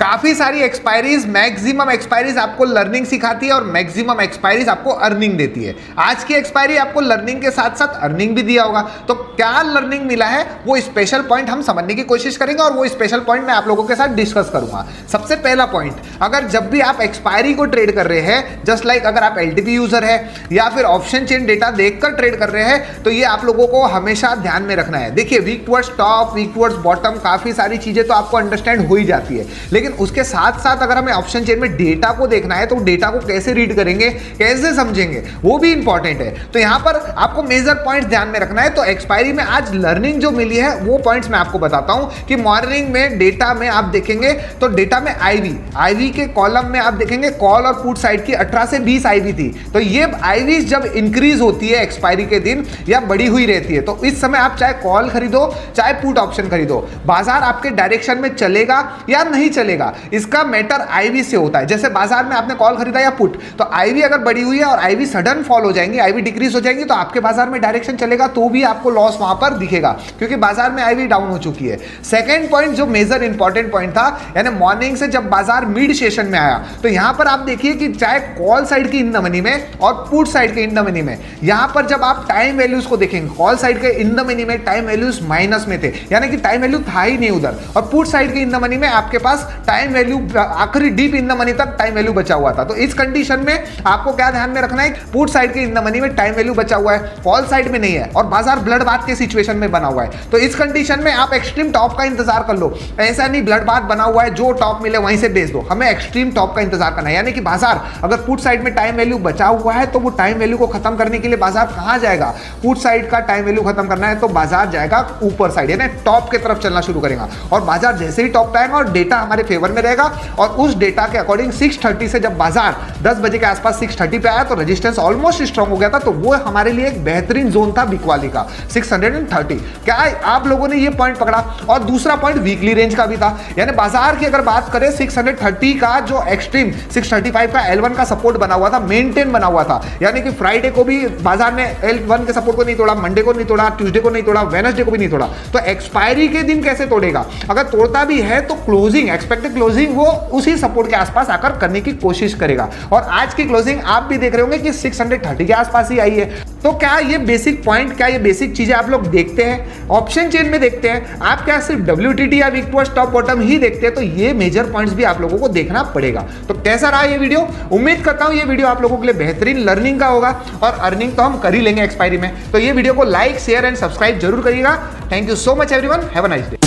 काफी सारी expiries, maximum expiries आपको लर्निंग सिखाती है और मैक्सिमम एक्सपायरीज आपको अर्निंग देती है। आज की एक्सपायरी आपको लर्निंग के साथ साथ अर्निंग भी दिया होगा, तो क्या लर्निंग मिला है वो स्पेशल पॉइंट हम समझने की कोशिश करेंगे और वो स्पेशल पॉइंट मैं आप लोगों के साथ डिस्कस करूंगा। सबसे पहला पॉइंट, अगर जब भी आप एक्सपायरी को ट्रेड कर रहे हैं, जस्ट लाइक अगर आप एलटीपी यूजर है या फिर ऑप्शन चेन डेटा देखकर ट्रेड कर रहे हैं, तो ये आप लोगों को हमेशा ध्यान में रखना है। देखिए, weak towards top, weak towards bottom, काफी सारी चीजें तो आपको अंडरस्टैंड हो ही जाती है, लेकिन उसके साथ साथ अगर हमें ऑप्शन चेन में डेटा को देखना है तो डेटा को कैसे रीड करेंगे, कैसे समझेंगे, वो भी इंपॉर्टेंट है। तो यहां पर आपको मेजर पॉइंट ध्यान में रखना है। तो एक्सपायरी में आज लर्निंग जो मिली है वो पॉइंट्स मैं आपको बताता हूं कि मॉर्निंग में डेटा में आप देखेंगे तो डेटा में आईवी के कॉलम में आप देखेंगे कॉल और पुट साइड की 18 से 20 आईवी थी। तो ये आईवी जब इंक्रीज होती है एक्सपायरी के दिन या बढ़ी हुई रहती है, तो इस समय आप चाहे कॉल खरीदो चाहे पुट ऑप्शन खरीदो, बाजार आपके डायरेक्शन में चलेगा या नहीं चलेगा, इसका मैटर आईवी से होता है। जैसे बाजार में आपने कॉल खरीदा या पुट, तो आईवी अगर बढ़ी हुई है और आईवी सडन फॉल हो जाएंगी, आईवी डिक्रीज हो जाएंगी, तो आपके बाजार में डायरेक्शन चलेगा तो भी आपको लॉस वहां पर दिखेगा क्योंकि बाजार में आईवी डाउन हो चुकी है। सेकंड पॉइंट जो मेजर इंपॉर्टेंट पॉइंट था, यानी मॉर्निंग से जब बाजार मिड सेशन में आया, तो यहां पर आप देखिए कि चाहे कॉल साइड की इन द मनी में और पुट साइड के इन द मनी में, यहां पर जब आप टाइम वैल्यूज को देखेंगे, कॉल साइड के इन द मनी में टाइम वैल्यूज माइनस में थे, यानी कि टाइम वैल्यू था ही नहीं उधर, और पुट साइड के इन द मनी में आपके पास टाइम वैल्यू आखिरी डीप इन द मनी तक टाइम वैल्यू बचा हुआ था। तो इस कंडीशन में आपको क्या ध्यान में रखना है, पुट साइड के इन द मनी में टाइम वैल्यू बचा हुआ है, कॉल साइड में नहीं है, और बाजार ब्लड बाथ के सिचुएशन में बना हुआ है। तो इस कंडीशन में आप एक्सट्रीम टॉप का इंतजार कर लो। ऐसा नहीं ब्लड बाथ बना हुआ है, जो टॉप मिले वहीं से बेच दो, हमें एक्सट्रीम टॉप का इंतजार करना है। यानी कि बाजार अगर पुट साइड में टाइम वैल्यू बचा हुआ है तो वो टाइम वैल्यू को खत्म करने के लिए बाजार कहां जाएगा, पुट साइड का टाइम वैल्यू खत्म करना है तो बाजार जाएगा ऊपर साइड, यानी टॉप की तरफ चलना शुरू करेगा। और बाजार जैसे ही टॉप पे आएगा और डेटा हमारे फेवर में रहेगा, और उस डेटा के अकॉर्डिंग 630 से जब बाजार 10 बजे के आसपास 630 पे आया तो रेजिस्टेंस ऑलमोस्ट स्ट्रांग हो गया था, तो वो हमारे लिए एक बेहतरीन जोन था बिकवाली का 630। क्या आप लोगों ने ये पॉइंट पकड़ा? और दूसरा पॉइंट वीकली रेंज का भी था, यानी बाजार की अगर बात करें 630 का जो एक्सट्रीम 635 का L1 का सपोर्ट बना हुआ था, मेंटेन बना हुआ था, यानी कि फ्राइडे को भी बाजार ने L1 के सपोर्ट को नहीं तोड़ा, मंडे को नहीं तोड़ा, ट्यूसडे को नहीं तोड़ा, वेडनेसडे को भी नहीं तोड़ा। तो एक्सपायरी के दिन कैसे तोड़ेगा? अगर तोड़ता भी है तो क्लोजिंग, एक्सपेक्टेड क्लोजिंग वो उसी सपोर्ट के आसपास आकर करने की कोशिश करेगा। और आज की क्लोजिंग आप भी देख रहे होंगे कि 630 के आसपास ही आई है। तो क्या ये बेसिक पॉइंट, क्या ये बेसिक चीजें आप लोग देखते हैं, ऑप्शन चेन में देखते हैं? आप क्या सिर्फ WTT या वीक टुवर्ड्स टॉप बॉटम ही देखते हैं? तो ये मेजर पॉइंट्स भी आप लोगों को देखना पड़ेगा। तो कैसा रहा ये वीडियो? उम्मीद करता हूं ये वीडियो आप लोगों के लिए बेहतरीन लर्निंग का होगा, और अर्निंग तो हम कर ही लेंगे एक्सपायरी में। तो ये वीडियो को लाइक, शेयर एंड सब्सक्राइब जरूर करिएगा। Thank you so much everyone, have a nice day.